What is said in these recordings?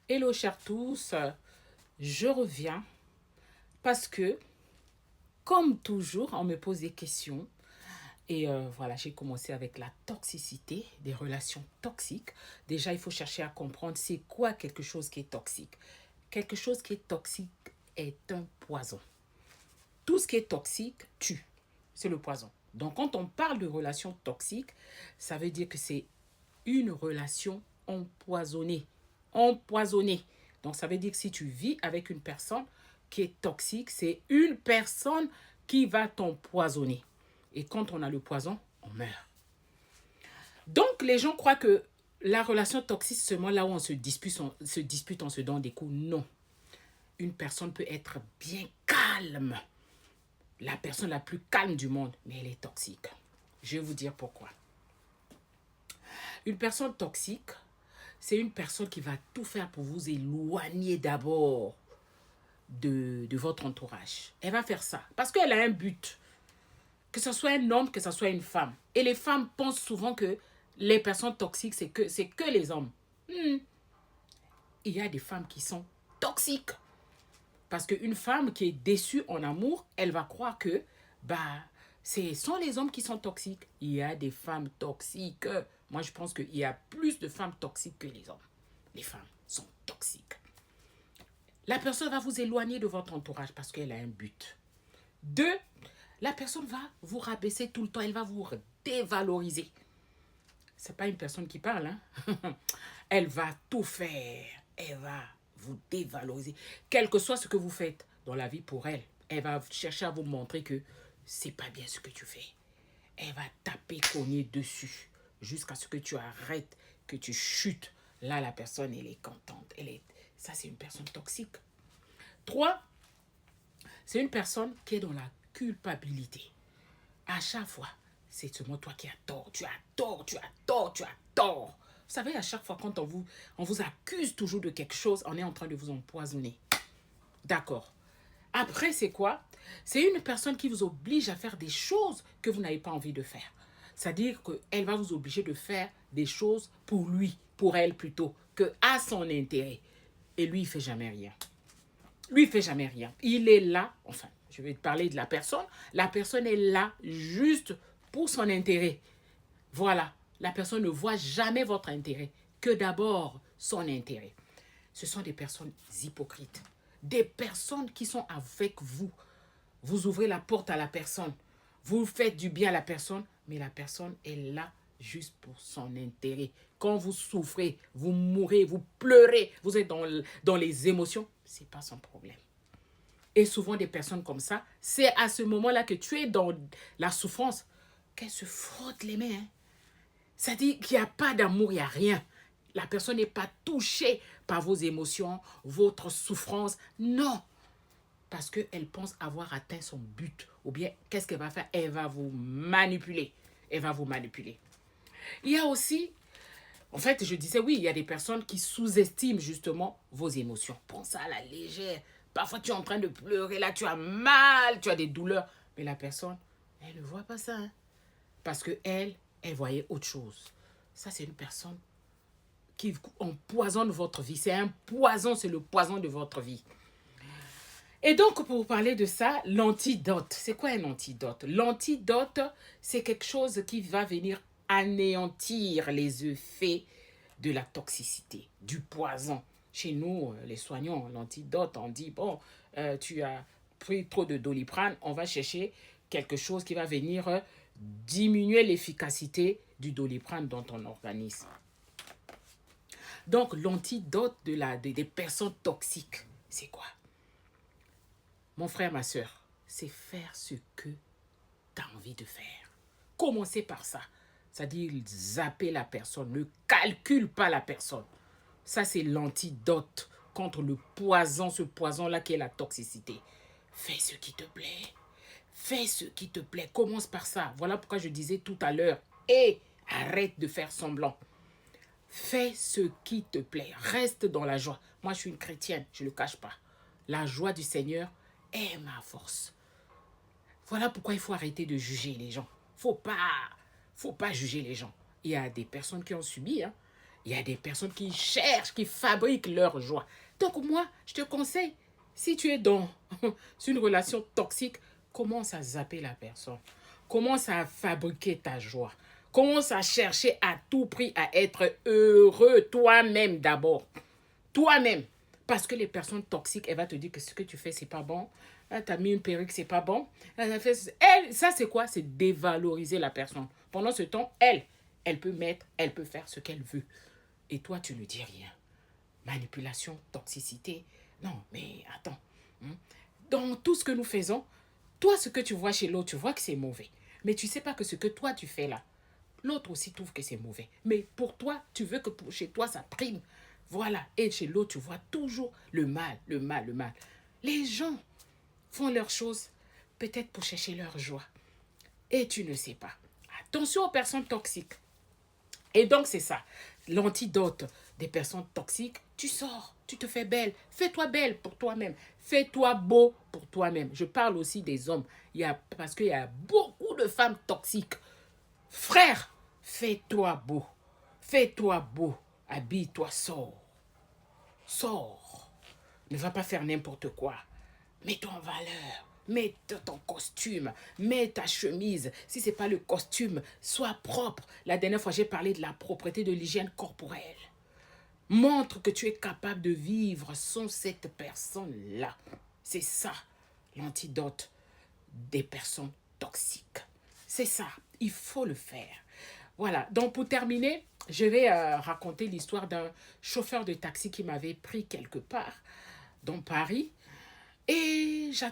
Hello chers tous, je reviens parce que, comme toujours, on me pose des questions. Et voilà, j'ai commencé avec la toxicité, des relations toxiques. Déjà, il faut chercher à comprendre c'est quoi quelque chose qui est toxique. Quelque chose qui est toxique est un poison. Tout ce qui est toxique tue. C'est le poison. Donc, quand on parle de relation toxique, ça veut dire que c'est une relation empoisonnée. Empoisonnée. Donc, ça veut dire que si tu vis avec une personne qui est toxique, c'est une personne qui va t'empoisonner. Et quand on a le poison, on meurt. Donc, les gens croient que la relation toxique, c'est seulement là où on on se donne des coups. Non. Une personne peut être bien calme, la personne la plus calme du monde, mais elle est toxique. Je vais vous dire pourquoi. Une personne toxique, c'est une personne qui va tout faire pour vous éloigner d'abord de votre entourage. Elle va faire ça parce qu'elle a un but. Que ce soit un homme, que ce soit une femme. Et les femmes pensent souvent que les personnes toxiques, c'est que les hommes. Il y a des femmes qui sont toxiques. Parce qu'une femme qui est déçue en amour, elle va croire que ce sont les hommes qui sont toxiques. Il y a des femmes toxiques. Moi, je pense qu'il y a plus de femmes toxiques que les hommes. Les femmes sont toxiques. La personne va vous éloigner de votre entourage parce qu'elle a un but. Deux, la personne va vous rabaisser tout le temps. Elle va vous dévaloriser. C'est pas une personne qui parle, hein? Elle va tout faire. Elle va vous dévaloriser. Quel que soit ce que vous faites dans la vie pour elle, elle va chercher à vous montrer que c'est pas bien ce que tu fais. Elle va taper, cogner dessus jusqu'à ce que tu arrêtes, que tu chutes. Là, la personne, elle est contente. Ça, c'est une personne toxique. Trois, c'est une personne qui est dans la culpabilité. À chaque fois, c'est seulement toi qui as tort. Tu as tort, tu as tort, tu as tort. Vous savez, à chaque fois, quand on vous accuse toujours de quelque chose, on est en train de vous empoisonner. D'accord. Après, c'est quoi? C'est une personne qui vous oblige à faire des choses que vous n'avez pas envie de faire. C'est-à-dire qu'elle va vous obliger de faire des choses pour lui, pour elle plutôt, que à son intérêt. Et lui, il ne fait jamais rien. Lui, il ne fait jamais rien. Il est là, enfin, je vais te parler de la personne. La personne est là juste pour son intérêt. Voilà. La personne ne voit jamais votre intérêt, que d'abord son intérêt. Ce sont des personnes hypocrites. Des personnes qui sont avec vous. Vous ouvrez la porte à la personne. Vous faites du bien à la personne, mais la personne est là juste pour son intérêt. Quand vous souffrez, vous mourrez, vous pleurez, vous êtes dans les émotions, ce n'est pas son problème. Et souvent, des personnes comme ça, c'est à ce moment-là que tu es dans la souffrance qu'elles se frottent les mains. Hein. Ça dit qu'il n'y a pas d'amour, il n'y a rien. La personne n'est pas touchée par vos émotions, votre souffrance. Non. Parce qu'elle pense avoir atteint son but. Ou bien, qu'est-ce qu'elle va faire? Elle va vous manipuler. Elle va vous manipuler. Il y a aussi, en fait, je disais, oui, il y a des personnes qui sous-estiment justement vos émotions. Pense ça à la légère. Parfois, tu es en train de pleurer, là, tu as mal, tu as des douleurs. Mais la personne, elle ne voit pas ça. Hein? Parce qu'elle, elle voyait autre chose. Ça, c'est une personne qui empoisonne votre vie. C'est un poison, c'est le poison de votre vie. Et donc, pour parler de ça, l'antidote. C'est quoi un antidote? L'antidote, c'est quelque chose qui va venir anéantir les effets de la toxicité, du poison. Chez nous, les soignants, l'antidote, on dit, bon, tu as pris trop de Doliprane, on va chercher quelque chose qui va venir diminuer l'efficacité du Doliprane dans ton organisme. Donc, l'antidote des personnes toxiques, c'est quoi? Mon frère, ma soeur, c'est faire ce que tu as envie de faire. Commencez par ça. C'est-à-dire zapper la personne. Ne calcule pas la personne. Ça, c'est l'antidote contre le poison, ce poison-là qui est la toxicité. Fais ce qui te plaît. Fais ce qui te plaît. Commence par ça. Voilà pourquoi je disais tout à l'heure. Et arrête de faire semblant. Fais ce qui te plaît. Reste dans la joie. Moi, je suis une chrétienne. Je ne le cache pas. La joie du Seigneur est ma force. Voilà pourquoi il faut arrêter de juger les gens. Faut pas juger les gens. Il y a des personnes qui ont subi. Hein. Il y a des personnes qui cherchent, qui fabriquent leur joie. Donc moi, je te conseille, si tu es dans une relation toxique, commence à zapper la personne. Commence à fabriquer ta joie. Commence à chercher à tout prix à être heureux toi-même d'abord. Toi-même. Parce que les personnes toxiques, elles vont te dire que ce que tu fais, c'est pas bon. Ah, t'as mis une perruque, c'est pas bon. Ça, c'est quoi? C'est dévaloriser la personne. Pendant ce temps, elle peut mettre, elle peut faire ce qu'elle veut. Et toi, tu ne dis rien. Manipulation, toxicité. Non, mais attends. Dans tout ce que nous faisons, toi, ce que tu vois chez l'autre, tu vois que c'est mauvais. Mais tu ne sais pas que ce que toi, tu fais là, l'autre aussi trouve que c'est mauvais. Mais pour toi, tu veux que chez toi, ça prime. Voilà. Et chez l'autre, tu vois toujours le mal, le mal, le mal. Les gens font leurs choses peut-être pour chercher leur joie. Et tu ne sais pas. Attention aux personnes toxiques. Et donc, c'est ça. L'antidote des personnes toxiques, tu sors, tu te fais belle. Fais-toi belle pour toi-même. Fais-toi beau pour toi-même. Je parle aussi des hommes. Parce qu'il y a beaucoup de femmes toxiques. Frère, fais-toi beau. Fais-toi beau. Habille-toi, sors. Sors. Ne va pas faire n'importe quoi. Mets-toi en valeur. Mets ton costume. Mets ta chemise. Si ce n'est pas le costume, sois propre. La dernière fois, j'ai parlé de la propreté, de l'hygiène corporelle. Montre que tu es capable de vivre sans cette personne-là. C'est ça, l'antidote des personnes toxiques. C'est ça, il faut le faire. Voilà, donc pour terminer, je vais raconter l'histoire d'un chauffeur de taxi qui m'avait pris quelque part dans Paris. Et j'ai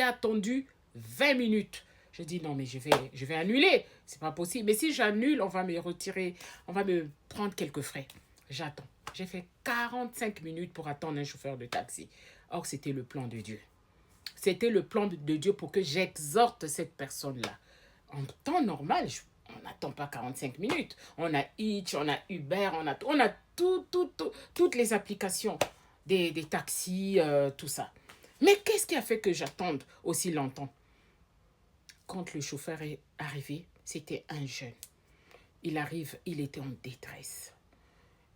attendu 20 minutes. Je dis non, mais je vais annuler. C'est pas possible. Mais si j'annule, on va me retirer, on va me prendre quelques frais. J'attends. J'ai fait 45 minutes pour attendre un chauffeur de taxi. Or, c'était le plan de Dieu. C'était le plan de Dieu pour que j'exhorte cette personne-là. En temps normal, on n'attend pas 45 minutes. On a Hitch, on a Uber, on a toutes les applications des taxis, tout ça. Mais qu'est-ce qui a fait que j'attende aussi longtemps? Quand le chauffeur est arrivé, c'était un jeune. Il arrive, il était en détresse.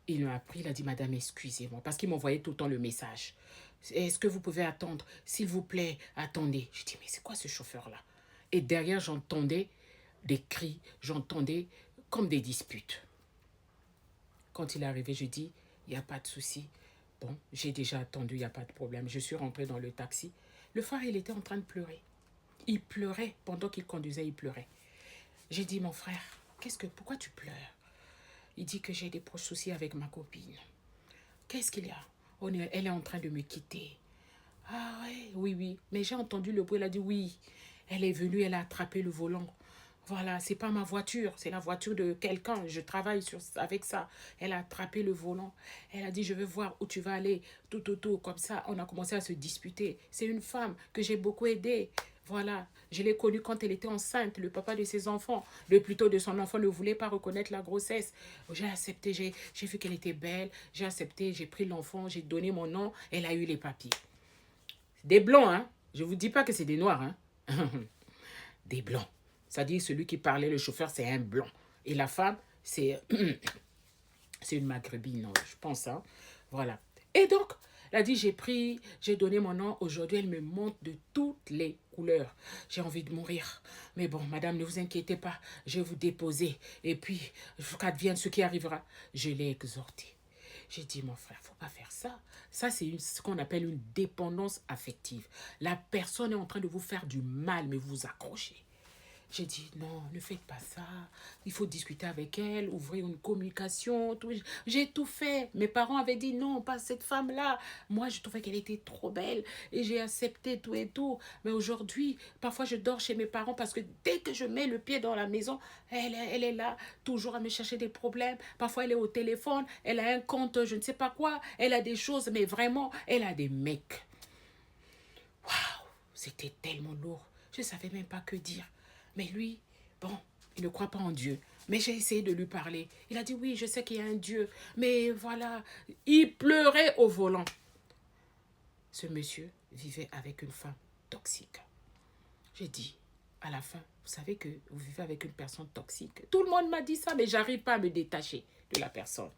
Il m'a pris, il a dit, madame, excusez-moi, parce qu'il m'envoyait tout le temps le message. Est-ce que vous pouvez attendre? S'il vous plaît, attendez. Je dis, mais c'est quoi ce chauffeur-là? Et derrière, j'entendais des cris, j'entendais comme des disputes. Quand il est arrivé, je dis, il n'y a pas de souci. Bon, j'ai déjà attendu, il n'y a pas de problème. Je suis rentrée dans le taxi. Le frère, il était en train de pleurer. Il pleurait. Pendant qu'il conduisait, il pleurait. J'ai dit, mon frère, pourquoi tu pleures? Il dit que j'ai des proches soucis avec ma copine. Qu'est-ce qu'il y a? Elle est en train de me quitter. Ah ouais, oui. Mais j'ai entendu le bruit, elle a dit oui. Elle est venue, elle a attrapé le volant. Voilà, c'est pas ma voiture, c'est la voiture de quelqu'un. Je travaille avec ça. Elle a attrapé le volant. Elle a dit, je veux voir où tu vas aller. Tout. Comme ça, on a commencé à se disputer. C'est une femme que j'ai beaucoup aidée. Voilà, je l'ai connue quand elle était enceinte. Le papa de ses enfants, plutôt de son enfant, ne voulait pas reconnaître la grossesse. J'ai accepté, j'ai vu qu'elle était belle. J'ai accepté, j'ai pris l'enfant, j'ai donné mon nom. Elle a eu les papiers. Des blancs, hein. Je ne vous dis pas que c'est des noirs, hein. Des blancs. C'est-à-dire celui qui parlait, le chauffeur, c'est un blanc. Et la femme, c'est une maghrébine, je pense. Hein. Voilà. Et donc, elle a dit, j'ai donné mon nom. Aujourd'hui, elle me montre de toutes les couleurs. J'ai envie de mourir. Mais bon, madame, ne vous inquiétez pas. Je vais vous déposer. Et puis, qu'advienne ce qui arrivera. Je l'ai exhorté. J'ai dit, mon frère, faut pas faire ça. Ça, c'est ce qu'on appelle une dépendance affective. La personne est en train de vous faire du mal, mais vous vous accrochez. J'ai dit, non, ne faites pas ça. Il faut discuter avec elle, ouvrir une communication. Tout. J'ai tout fait. Mes parents avaient dit, non, pas cette femme-là. Moi, je trouvais qu'elle était trop belle et j'ai accepté tout et tout. Mais aujourd'hui, parfois, je dors chez mes parents parce que dès que je mets le pied dans la maison, elle est là, toujours à me chercher des problèmes. Parfois, elle est au téléphone, elle a un compte, je ne sais pas quoi. Elle a des choses, mais vraiment, elle a des mecs. Waouh, c'était tellement lourd. Je ne savais même pas que dire. Mais lui, bon, il ne croit pas en Dieu. Mais j'ai essayé de lui parler. Il a dit, oui, je sais qu'il y a un Dieu. Mais voilà, il pleurait au volant. Ce monsieur vivait avec une femme toxique. J'ai dit, à la fin, vous savez que vous vivez avec une personne toxique. Tout le monde m'a dit ça, mais j'arrive pas à me détacher de la personne.